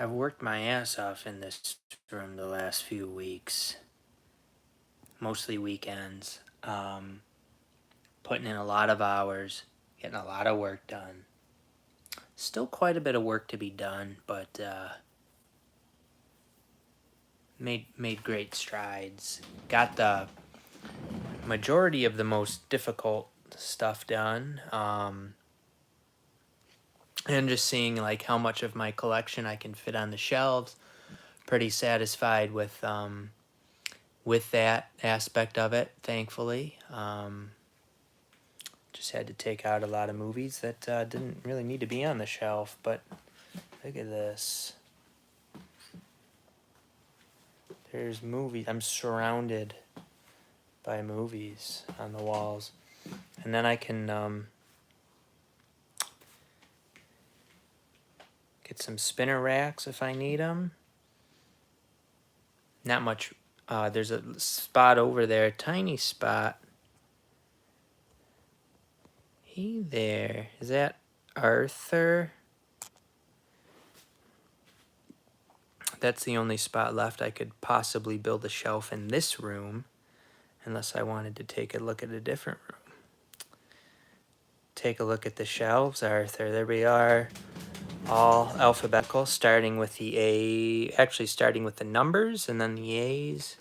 I've worked my ass off in this room the last few weeks, mostly weekends, putting in a lot of hours, getting a lot of work done. Still quite a bit of work to be done, but made great strides. Got the majority of the most difficult stuff done, and just seeing like how much of my collection I can fit on the shelves. Pretty satisfied with that aspect of it, thankfully. Just had to take out a lot of movies that didn't really need to be on the shelf, but look at this. There's movies. I'm surrounded by movies on the walls. And then I can get some spinner racks if I need them. Not much. There's a spot over there, a tiny spot. Hey there. Is that Arthur? That's the only spot left. I could possibly build a shelf in this room, unless I wanted to take a look at a different room. Take a look at the shelves, Arthur. There we are. All alphabetical, starting with the A, actually starting with the numbers, and then the A's,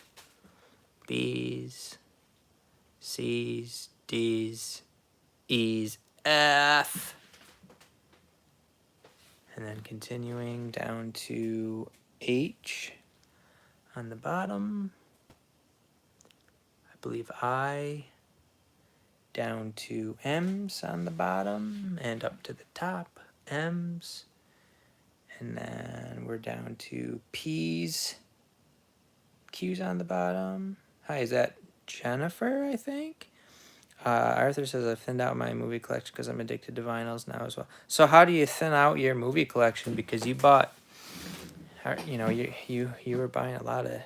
B's, C's, D's, E's, F. And then continuing down to H on the bottom. I believe I. Down to M's on the bottom and up to the top, M's. And then we're down to P's. Q's on the bottom. Hi, is that Jennifer, I think? Arthur says I've thinned out my movie collection because I'm addicted to vinyls now as well. So how do you thin out your movie collection? Because you bought, you know, you were buying a lot of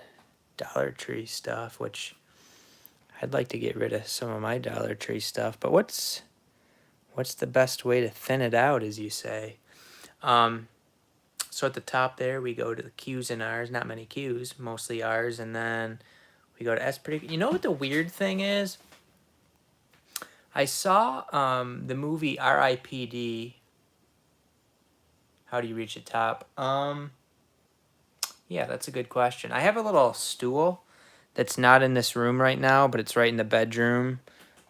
Dollar Tree stuff, which I'd like to get rid of some of my Dollar Tree stuff. But what's the best way to thin it out, as you say? So at the top there, we go to the Q's and R's. Not many Q's, mostly R's. And then we go to S. You know what the weird thing is? I saw the movie R.I.P.D. How do you reach the top? Yeah, that's a good question. I have a little stool that's not in this room right now, but it's right in the bedroom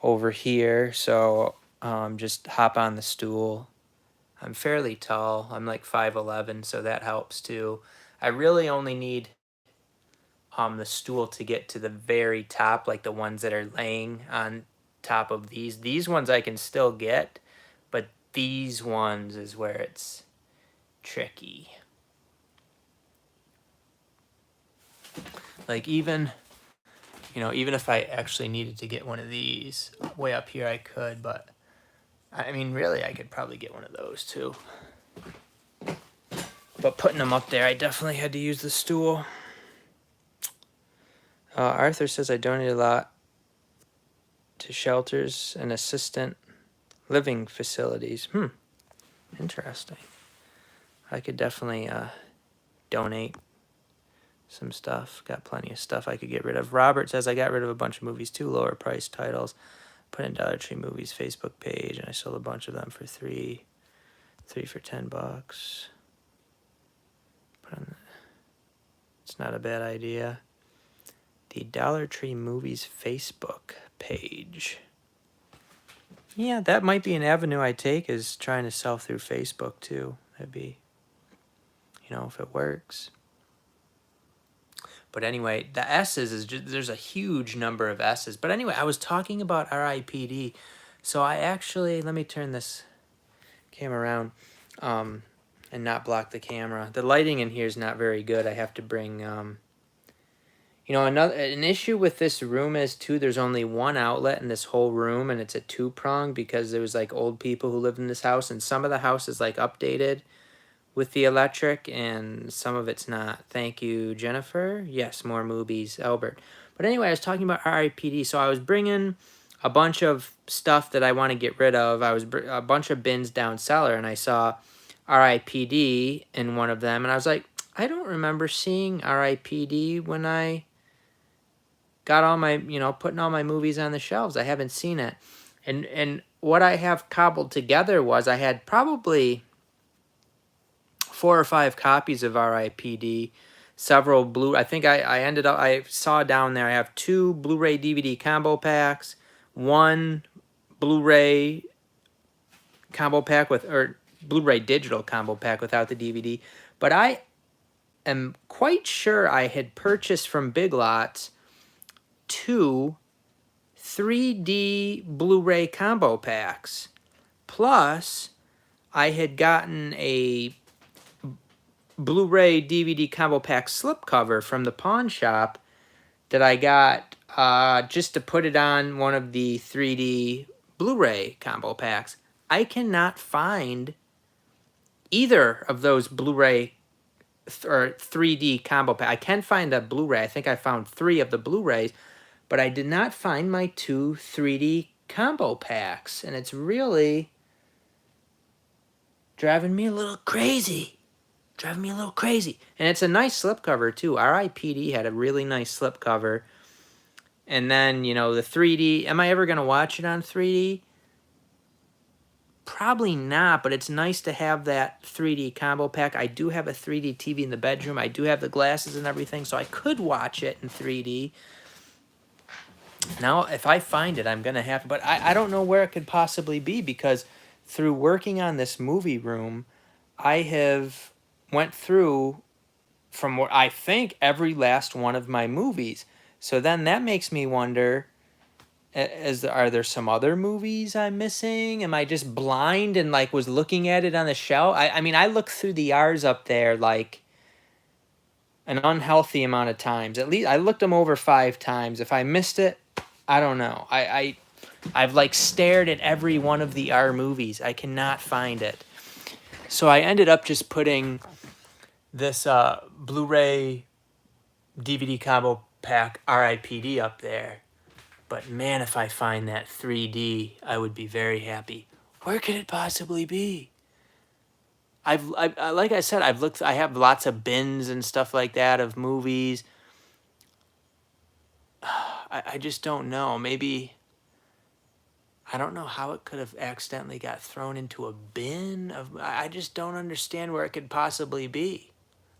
over here. So just hop on the stool. I'm fairly tall. I'm like 5'11", so that helps too. I really only need the stool to get to the very top, like the ones that are laying on top of these. These ones I can still get, but these ones is where it's tricky. Like even if I actually needed to get one of these way up here, I could, but I mean, really, I could probably get one of those too. But putting them up there, I definitely had to use the stool. Arthur says I donate a lot to shelters and assistant living facilities. Interesting. I could definitely donate some stuff. Got plenty of stuff I could get rid of. Robert says I got rid of a bunch of movies too, lower price titles. Put in Dollar Tree Movies Facebook page, and I sold a bunch of them for three for $10. It's not a bad idea. The Dollar Tree Movies Facebook page. Yeah, that might be an avenue I take, is trying to sell through Facebook too. That'd be, if it works. But anyway, the S's is just, there's a huge number of S's. But anyway, I was talking about R.I.P.D. So I actually, let me turn this camera around and not block the camera. The lighting in here is not very good. I have to bring, an issue with this room is too, there's only one outlet in this whole room, and it's a two-prong because there was like old people who lived in this house, and some of the house is like updated with the electric, and some of it's not. Thank you, Jennifer. Yes, more movies, Albert. But anyway, I was talking about R.I.P.D. So I was bringing a bunch of stuff that I want to get rid of. I was a bunch of bins down cellar, and I saw R.I.P.D. in one of them, and I was like, I don't remember seeing R.I.P.D. when I got all my, putting all my movies on the shelves. I haven't seen it. And what I have cobbled together was I had probably 4 or 5 copies of R.I.P.D., several blue. I think I ended up, I saw down there, I have 2 Blu-ray DVD combo packs, 1 Blu-ray combo pack or Blu-ray digital combo pack without the DVD. But I am quite sure I had purchased from Big Lots 2 3D Blu-ray combo packs. Plus, I had gotten a Blu-ray DVD combo pack slipcover from the pawn shop that I got just to put it on one of the 3D Blu-ray combo packs. I cannot find either of those Blu-ray or 3D combo pack. I can find a Blu-ray. I think I found 3 of the Blu-rays, but I did not find my 2 3D combo packs, and it's really driving me a little crazy. And it's a nice slipcover too. R.I.P.D. had a really nice slipcover. And then, the 3D, am I ever going to watch it on 3D? Probably not, but it's nice to have that 3D combo pack. I do have a 3D TV in the bedroom. I do have the glasses and everything, so I could watch it in 3D. Now, if I find it, I'm going to have to, but I don't know where it could possibly be, because through working on this movie room, I have went through from what I think every last one of my movies. So then that makes me wonder, are there some other movies I'm missing? Am I just blind and was looking at it on the shelf? I mean, I looked through the R's up there like an unhealthy amount of times. At least I looked them over 5 times. If I missed it, I don't know. I've stared at every one of the R movies. I cannot find it. So I ended up just putting this Blu-ray DVD combo pack R.I.P.D. up there. But man, if I find that 3D, I would be very happy. Where could it possibly be? Like I said, I've looked. I have lots of bins and stuff like that of movies. I just don't know. Maybe, I don't know how it could have accidentally got thrown into a bin. I just don't understand where it could possibly be.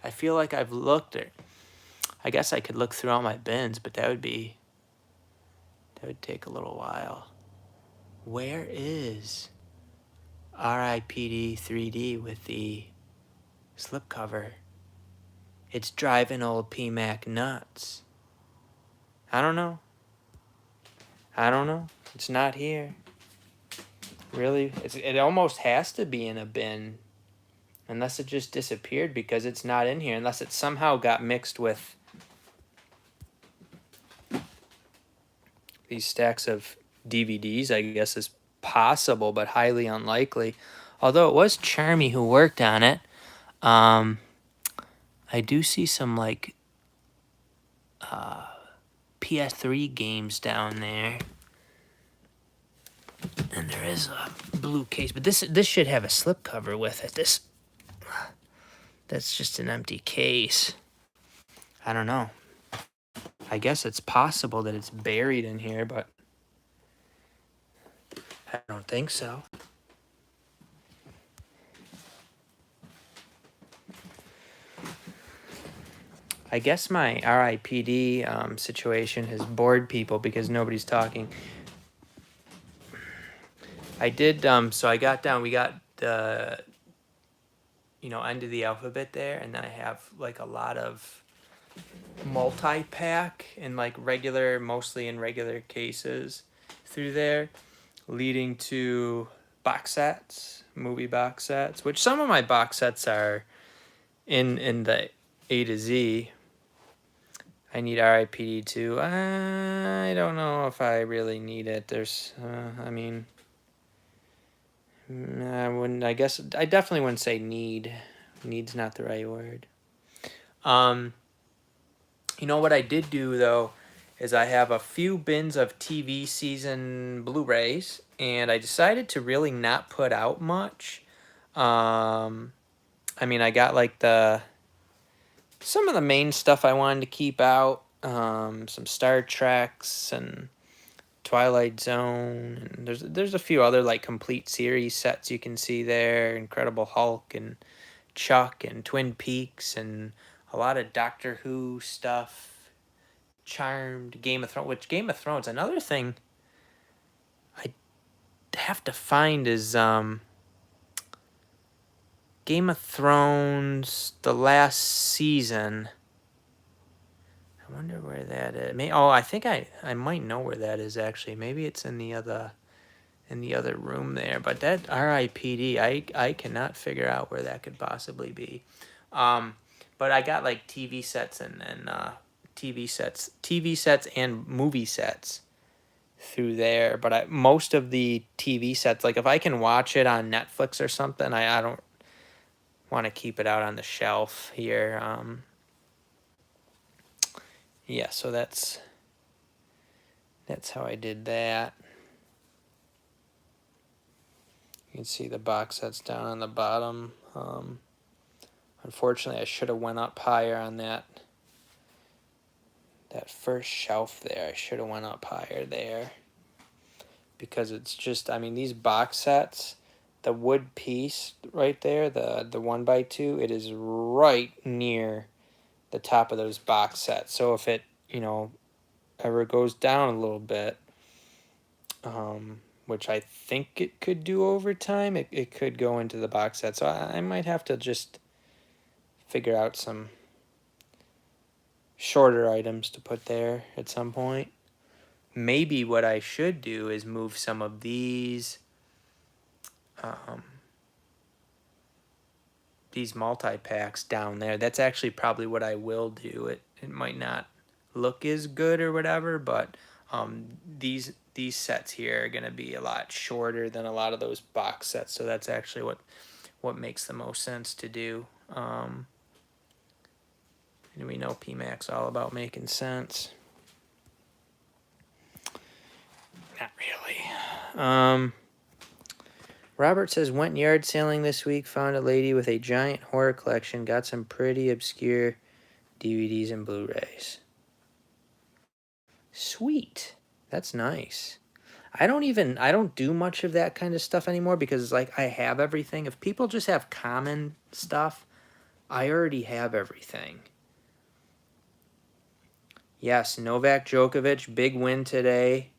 I feel like I've looked at. I guess I could look through all my bins, but that would take a little while. Where is R.I.P.D. 3D with the slipcover? It's driving old PMac nuts. I don't know. It's not here. Really, it almost has to be in a bin. Unless it just disappeared because it's not in here. Unless it somehow got mixed with these stacks of DVDs, I guess is possible, but highly unlikely. Although it was Charmy who worked on it. I do see some PS3 games down there. And there is a blue case, but this should have a slipcover with it. That's just an empty case. I don't know. I guess it's possible that it's buried in here, but I don't think so. I guess my R.I.P.D. Situation has bored people because nobody's talking. I did, so I got down, we got the, end of the alphabet there, and then I have a lot of multi-pack and mostly in regular cases through there, leading to box sets, movie box sets, which some of my box sets are in the A to Z. I need R.I.P.D. too. I don't know if I really need it. There's, I wouldn't. I guess I definitely wouldn't say need. Need's not the right word. What I did do though is I have a few bins of TV season Blu-rays, and I decided to really not put out much. I got some of the main stuff I wanted to keep out. Some Star Treks and Twilight Zone, and there's a few other like complete series sets you can see there. Incredible Hulk and Chuck and Twin Peaks and a lot of Doctor Who stuff. Charmed, Game of Thrones. Which Game of Thrones? Another thing I have to find is Game of Thrones, the last season. I wonder where that is. I think I might know where that is actually. Maybe it's in the other room there. But that R.I.P.D. I cannot figure out where that could possibly be. But I got like TV sets and TV sets and movie sets through there. But most of the TV sets, like if I can watch it on Netflix or something, I don't want to keep it out on the shelf here. Yeah, so that's how I did that. You can see the box sets down on the bottom. Unfortunately, I should have went up higher on that first shelf there. I should have went up higher there. Because it's just, I mean, these box sets, the wood piece right there, the 1x2, it is right near the top of those box sets. So if it, ever goes down a little bit, which I think it could do over time, it could go into the box set. So I might have to just figure out some shorter items to put there at some point. Maybe what I should do is move some of these multi-packs down there. That's actually probably what I will do. It might not look as good or whatever, but these sets here are going to be a lot shorter than a lot of those box sets, so that's actually what makes the most sense to do. And we know PMac's all about making sense. Not really. Robert says, went yard sailing this week, found a lady with a giant horror collection, got some pretty obscure DVDs and Blu-rays. Sweet. That's nice. I don't do much of that kind of stuff anymore because like I have everything. If people just have common stuff, I already have everything. Yes, Novak Djokovic, big win today.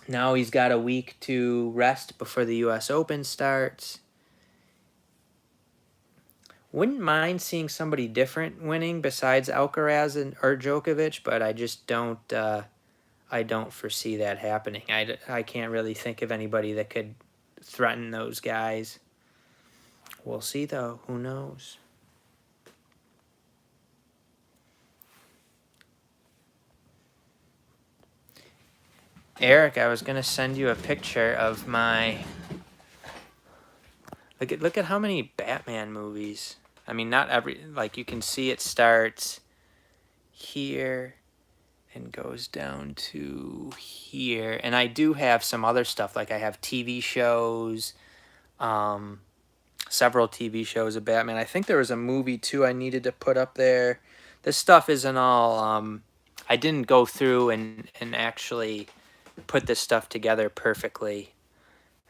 Now he's got a week to rest before the U.S. Open starts. Wouldn't mind seeing somebody different winning besides Alcaraz or Djokovic, but I just don't. I don't foresee that happening. I can't really think of anybody that could threaten those guys. We'll see though. Who knows? Eric, I was gonna send you a picture of my. Look at how many Batman movies. I mean, not every, like you can see it starts here and goes down to here. And I do have some other stuff, like I have TV shows, several TV shows of Batman. I think there was a movie too I needed to put up there. This stuff isn't all, I didn't go through and actually put this stuff together perfectly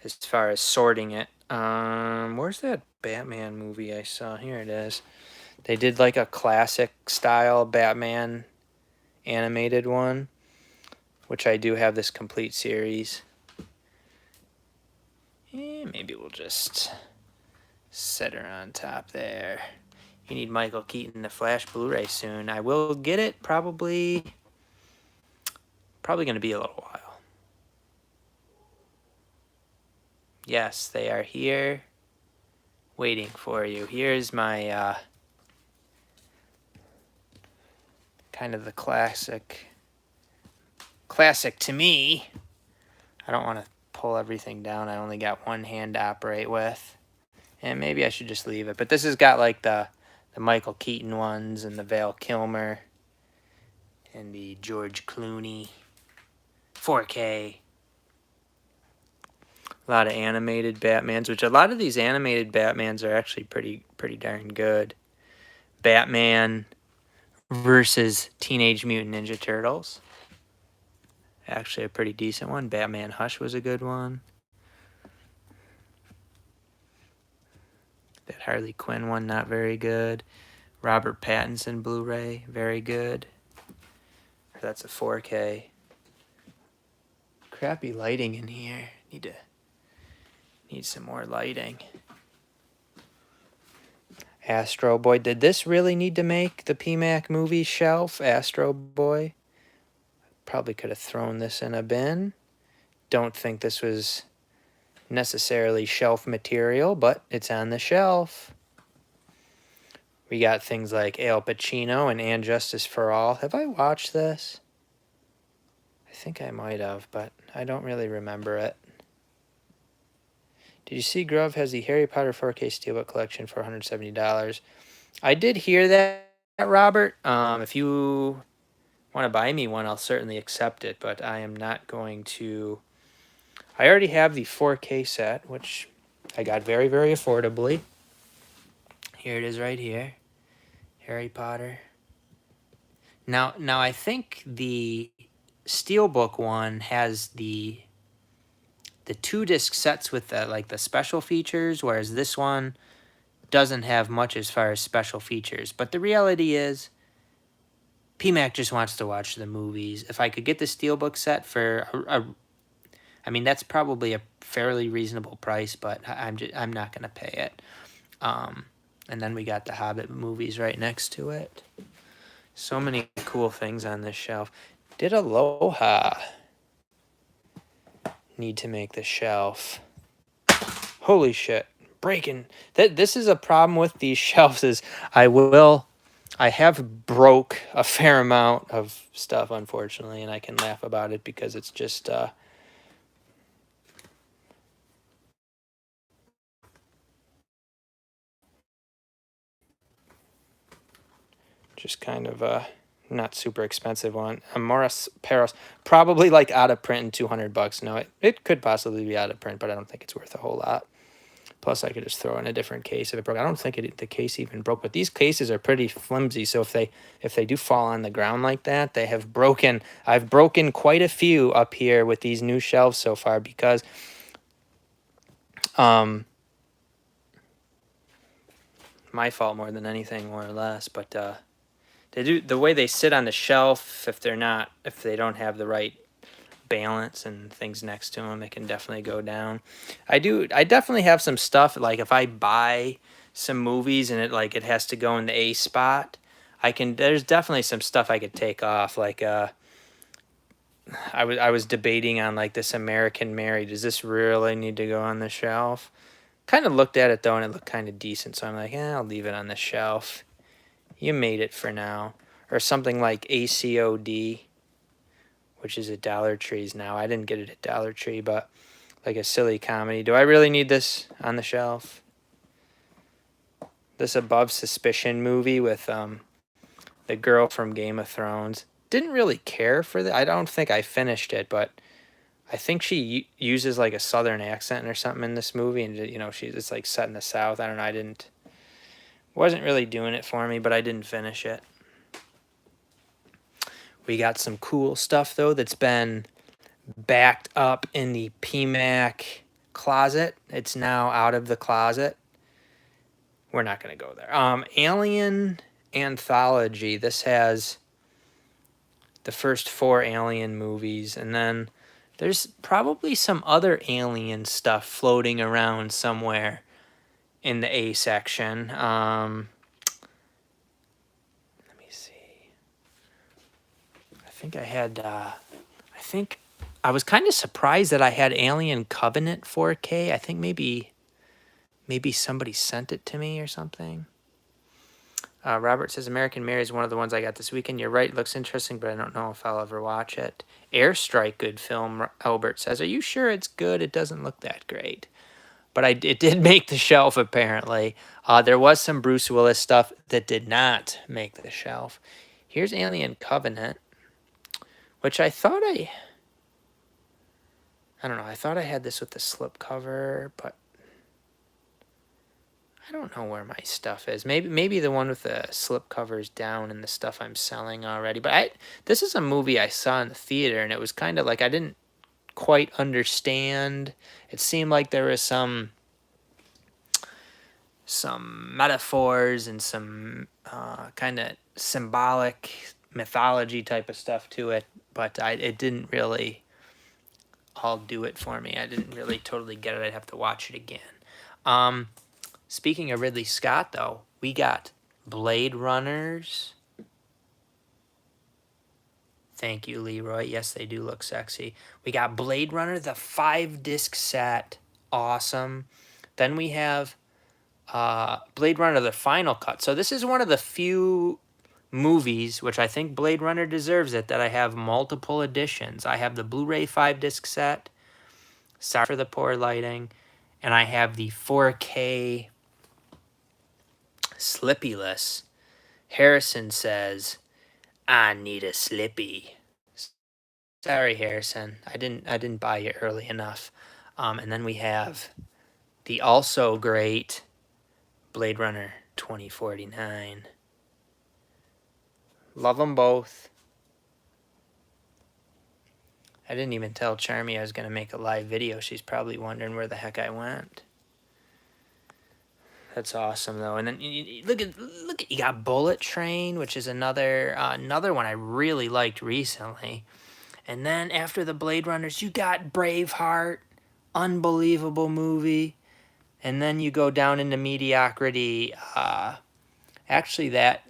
as far as sorting it. Where's that Batman movie I saw? Here it is. They did like a classic style Batman animated one, which I do have this complete series. Maybe we'll just set her on top there. You need Michael Keaton to Flash Blu-ray soon. I will get it probably going to be a little while. Yes, they are here waiting for you. Here's my kind of the classic to me. I don't want to pull everything down. I only got one hand to operate with. And maybe I should just leave it. But this has got like the Michael Keaton ones and the Val Kilmer and the George Clooney 4K. A lot of animated Batmans, which a lot of these animated Batmans are actually pretty darn good. Batman versus Teenage Mutant Ninja Turtles. Actually a pretty decent one. Batman Hush was a good one. That Harley Quinn one, not very good. Robert Pattinson Blu-ray, very good. That's a 4K. Crappy lighting in here. Need some more lighting. Astro Boy. Did this really need to make the PMacMovies shelf? Astro Boy. Probably could have thrown this in a bin. Don't think this was necessarily shelf material, but it's on the shelf. We got things like Al Pacino and Justice for All. Have I watched this? I think I might have, but I don't really remember it. Did you see Grove has the Harry Potter 4K Steelbook collection for $170? I did hear that, Robert. If you want to buy me one, I'll certainly accept it, but I am not going to. I already have the 4K set, which I got very, very affordably. Here it is right here. Harry Potter. Now I think the Steelbook one has the 2-disc sets with the special features, whereas this one doesn't have much as far as special features. But the reality is, PMac just wants to watch the movies. If I could get the Steelbook set for I mean, that's probably a fairly reasonable price, but I'm not gonna pay it. And then we got the Hobbit movies right next to it. So many cool things on this shelf. Did Aloha need to make the shelf? Holy shit. Breaking. This is a problem with these shelves is I have broke a fair amount of stuff, unfortunately, and I can laugh about it because it's just kind of a not super expensive one. A Morris Paros, probably like out of print and $200. No, it could possibly be out of print, but I don't think it's worth a whole lot. Plus, I could just throw in a different case if it broke. I don't think the case even broke, but these cases are pretty flimsy. So if they do fall on the ground like that, they have broken. I've broken quite a few up here with these new shelves so far because, my fault more than anything, more or less. But they do the way they sit on the shelf. If they don't have the right balance and things next to them, it can definitely go down. I definitely have some stuff, like if I buy some movies and it has to go in the A spot, there's definitely some stuff I could take off. Like I was debating on like This American Mary. Does this really need to go on the shelf? Kind of looked at it though and it looked kind of decent, so I'm like, I'll leave it on the shelf. You made it for now. Or something like ACOD, which is at Dollar Tree's now. I didn't get it at Dollar Tree, but like a silly comedy. Do I really need this on the shelf? This Above Suspicion movie with the girl from Game of Thrones. Didn't really care for that. I don't think I finished it, but I think she uses like a southern accent or something in this movie, and it's like set in the South. I don't know. Wasn't really doing it for me, but I didn't finish it. We got some cool stuff though that's been backed up in the PMac closet. It's now out of the closet. We're not going to go there. Alien Anthology. This has the first 4 Alien movies, and then there's probably some other Alien stuff floating around somewhere in the A section. Let me see. I think I had. I was kind of surprised that I had Alien Covenant 4K. I think maybe somebody sent it to me or something. Robert says American Mary is one of the ones I got this weekend. You're right, it looks interesting, but I don't know if I'll ever watch it. Airstrike, good film, Albert says. Are you sure it's good? It doesn't look that great. But it did make the shelf, apparently. There was some Bruce Willis stuff that did not make the shelf. Here's Alien Covenant, which I thought I don't know. I thought I had this with the slipcover, but I don't know where my stuff is. Maybe the one with the slipcover is down in the stuff I'm selling already. But this is a movie I saw in the theater, and it was kind of like I didn't quite understand. It seemed like there was some metaphors and some kind of symbolic mythology type of stuff to it, but it didn't really all do it for me. I didn't really totally get it. I'd have to watch it again. Speaking of Ridley Scott, though, we got Blade Runners. Thank you, Leroy. Yes, they do look sexy. We got Blade Runner, the 5-disc set. Awesome. Then we have Blade Runner, the final cut. So this is one of the few movies, which I think Blade Runner deserves it, that I have multiple editions. I have the Blu-ray 5-disc set. Sorry for the poor lighting. And I have the 4K Slippy-less. Harrison says, I need a Slippy. Sorry, Harrison. I didn't buy it early enough. And then we have the also great Blade Runner 2049. Love them both. I didn't even tell Charmy I was going to make a live video. She's probably wondering where the heck I went. That's awesome, though. And then look at you got Bullet Train, which is another one I really liked recently. And then after the Blade Runners, you got Braveheart, unbelievable movie. And then you go down into mediocrity. Actually, that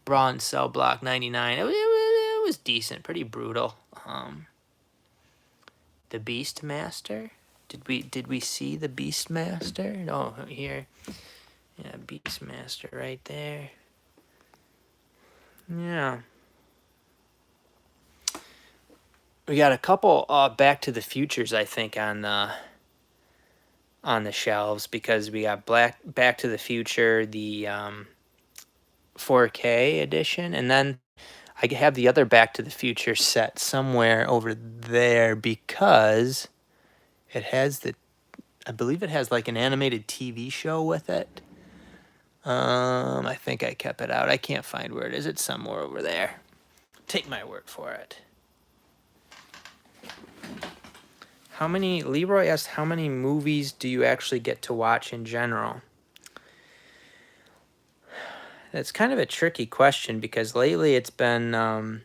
Braun Cell Block 99, it was decent, pretty brutal. The Beastmaster. Did we see the Beastmaster? No, here. Yeah, Beastmaster right there. Yeah. We got a couple Back to the Futures, I think, on the shelves, because we got Back to the Future, the 4K edition, and then I have the other Back to the Future set somewhere over there, because it has I believe it has like an animated TV show with it. I think I kept it out. I can't find where it is. It's somewhere over there. Take my word for it. Leroy asked, how many movies do you actually get to watch in general? That's kind of a tricky question, because lately it's been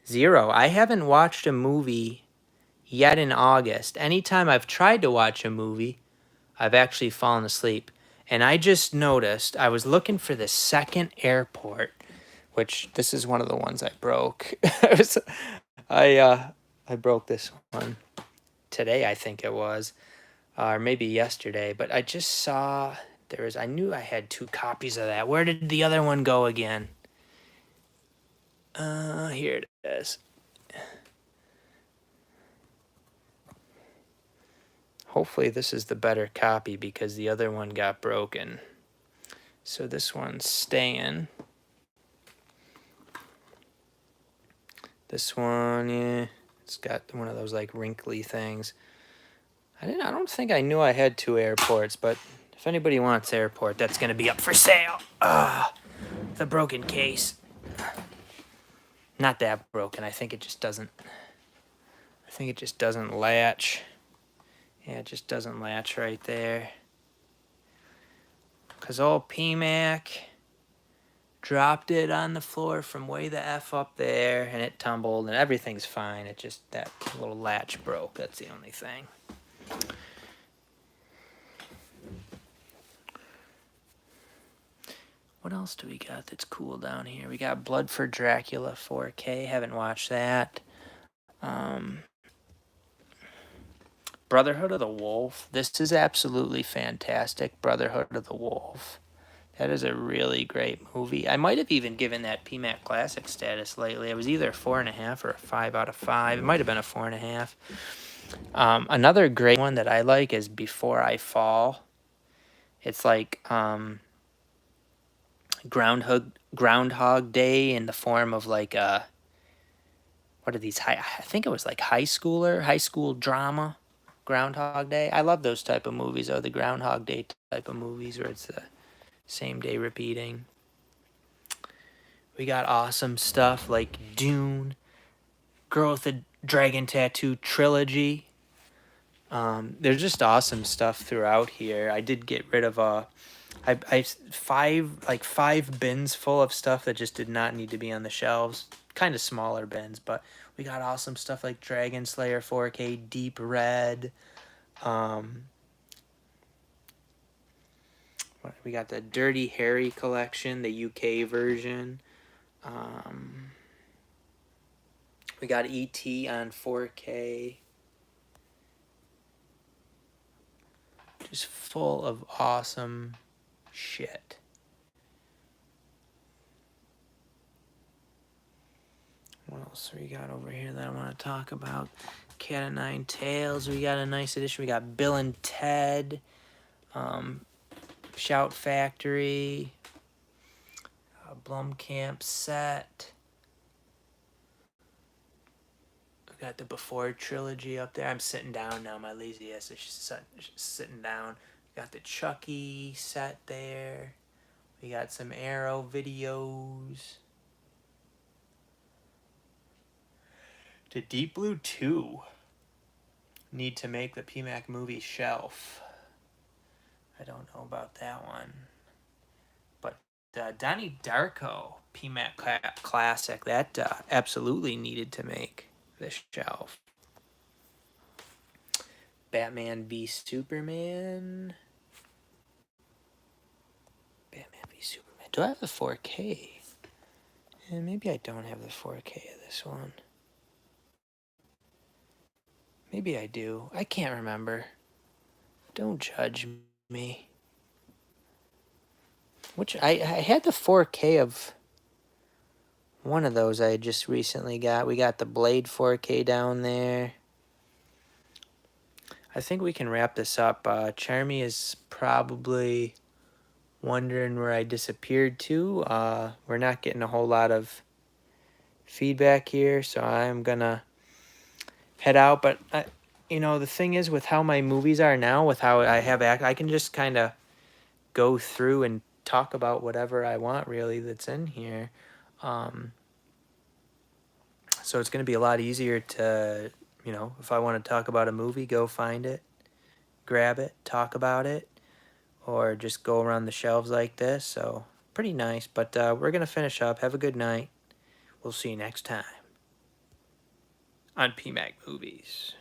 0. I haven't watched a movie yet in August. Anytime I've tried to watch a movie, I've actually fallen asleep. And I just noticed, I was looking for the second airport, which this is one of the ones I broke. I broke this one today, I think it was, or maybe yesterday, but I just saw I knew I had 2 copies of that. Where did the other one go again? Here it is. Hopefully this is the better copy, because the other one got broken. So this one's staying. This one, yeah, it's got one of those like wrinkly things. I don't think I knew I had 2 airports, but if anybody wants airport, that's gonna be up for sale. The broken case. Not that broken. I think it just doesn't latch. Yeah, it just doesn't latch right there. Cause old PMac dropped it on the floor from way the F up there, and it tumbled, and everything's fine. It just, that little latch broke. That's the only thing. What else do we got that's cool down here? We got Blood for Dracula 4K. Haven't watched that. Brotherhood of the Wolf. This is absolutely fantastic. Brotherhood of the Wolf. That is a really great movie. I might have even given that PMac Classic status lately. It was either a 4.5 or a 5 out of 5. It might have been a 4.5. Another great one that I like is Before I Fall. It's like Groundhog Day in the form of like a, what are these? I think it was like high school drama, Groundhog Day. I love those type of movies, or the Groundhog Day type of movies where it's the same day repeating. We got awesome stuff like Dune, Girl with a Dragon Tattoo trilogy. There's just awesome stuff throughout here. I did get rid of five bins full of stuff that just did not need to be on the shelves. Kind of smaller bins, but we got awesome stuff like Dragon Slayer 4K, Deep Red. We got the Dirty Harry collection, the UK version. We got ET on 4K. Just full of awesome shit. What else we got over here that I want to talk about? Cat o' Nine Tails. We got a nice edition. We got Bill and Ted. Shout Factory. Blumkamp set. We got the Before trilogy up there. I'm sitting down now. My lazy ass is sitting down. We got the Chucky set there. We got some Arrow videos. The Deep Blue 2. Need to make the PMacMovies shelf. I don't know about that one. But Donnie Darko PMac Classic, that absolutely needed to make this shelf. Batman v Superman. Batman v Superman. Do I have the 4K? And maybe I don't have the 4K of this one. Maybe I do. I can't remember. Don't judge me. Which I had the 4K of one of those I just recently got. We got the Blade 4K down there. I think we can wrap this up. Charmy is probably wondering where I disappeared to. We're not getting a whole lot of feedback here, so I'm gonna head out. But you know, the thing is, with how my movies are now, with how I can just kind of go through and talk about whatever I want, really, that's in here. So it's going to be a lot easier to, you know, if I want to talk about a movie, go find it, grab it, talk about it, or just go around the shelves like this. So pretty nice. But we're going to finish up. Have a good night. We'll see you next time on PMacMovies.